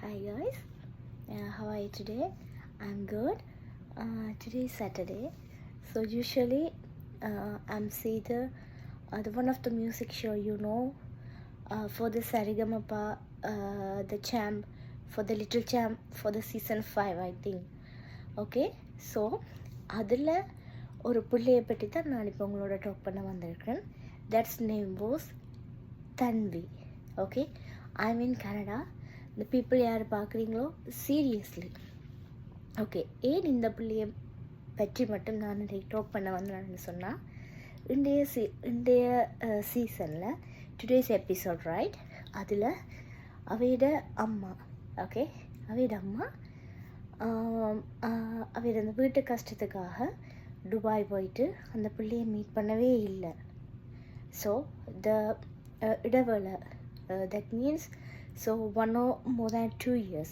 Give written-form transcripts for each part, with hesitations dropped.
Hi guys, how are you today? I'm good. Today is Saturday, so usually I'm see the one of the music show for the Saregama the champ for the little champ for the season 5 I think. Okay, so அதில் ஒரு பிள்ளையை பற்றி தான் நான் இப்போ உங்களோட talk பண்ண வந்திருக்கேன். That's name was Tanvi. Okay, I mean Canada. இந்த பீப்புள் யார் பார்க்குறீங்களோ சீரியஸ்லி ஓகே, ஏன் இந்த பிள்ளையை பற்றி மட்டும் நான் டாக் பண்ண வந்தேன்னு சொன்னால், இன்றைய சீசனில் டுடேஸ் எபிசோட் ரைட், அதில் அவையோட அம்மா ஓகே, அவையோட அம்மா அவையோட அந்த வீட்டு கஷ்டத்துக்காக துபாய் போயிட்டு அந்த பிள்ளையை மீட் பண்ணவே இல்லை. ஸோ த இடவேளை that means so 1 or more than 2 years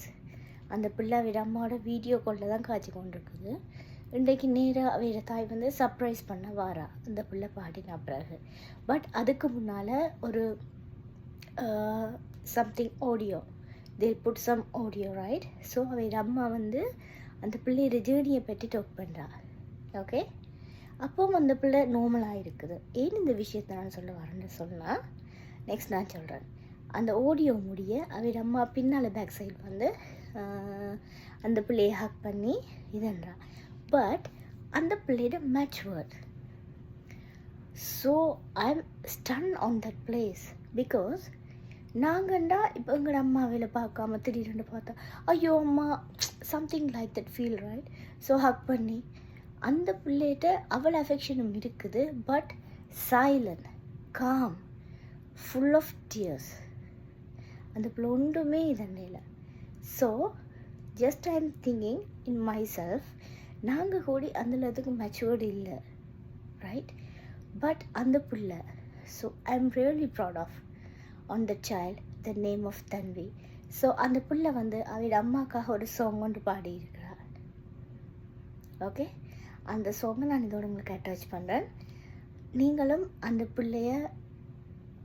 அந்த பிள்ளை அவையோட அம்மாவோட வீடியோ காலில் தான் காய்ச்சி கொண்டிருக்குது. இன்றைக்கு நேராக அவையோட தாய் வந்து சர்ப்ரைஸ் பண்ண வாரா அந்த பிள்ளை பாடின பிறகு. பட் அதுக்கு முன்னால் ஒரு something audio, they'll put some audio right. So அவையோட அம்மா வந்து அந்த பிள்ளையோட ஜேர்னியை பற்றி டாக் பண்ணுறா. ஓகே, அப்போ அந்த பிள்ளை நார்மலாக இருக்குது. ஏன் இந்த விஷயத்தை நான் சொல்ல வரேன்னு சொன்னால், நெக்ஸ்ட் நான் சொல்கிறேன். அந்த ஆடியோ முடிய அவையோட அம்மா பின்னால் பேக் சைடு வந்து அந்த பிள்ளையை ஹக் பண்ணி இதுன்றா. பட் அந்த பிள்ளையோட மேட்ச்வேர்ட். So I am stun on that place. Because நாங்கண்டா இப்போ எங்களோட அம்மாவையில் பார்க்காம திடீர்னு பார்த்தா ஐயோ அம்மா something like that feel right. So hug பண்ணி அந்த பிள்ளைகிட்ட அவ்வளோ அஃபெக்ஷனும் இருக்குது. But silent, calm, full of tears. அந்த பிள்ளை ஒன்றுமே இதண்டையில். So just I am thinking in myself, நாங்கள் கூடி அந்தளவுக்கு மெச்சூர்டு இல்லை ரைட். பட் அந்த பிள்ளை, so I am really proud of on the child, the name of Tanvi. So அந்த பிள்ளை வந்து அவையோட அம்மாக்காக ஒரு சாங் ஒன்று பாடியிருக்கிறார். ஓகே, அந்த சாங்கை நான் இதோட உங்களுக்கு அட்டாச் பண்ணுறேன். நீங்களும் அந்த பிள்ளைய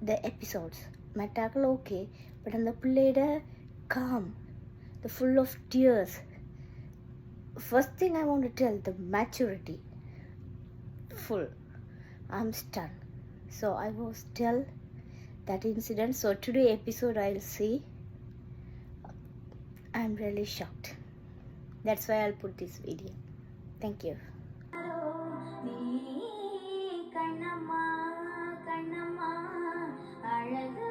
த எபிசோட்ஸ் மெட்டாக்கள் ஓகே, பட் அந்த பிள்ளையோட calm, the full of tears. First thing I want to tell, the maturity full. I'm stunned. So I was tell that incident. So today episode I'll see. I'm really shocked. That's why I'll put this video. Thank you. Kannamma Kannamma அழகு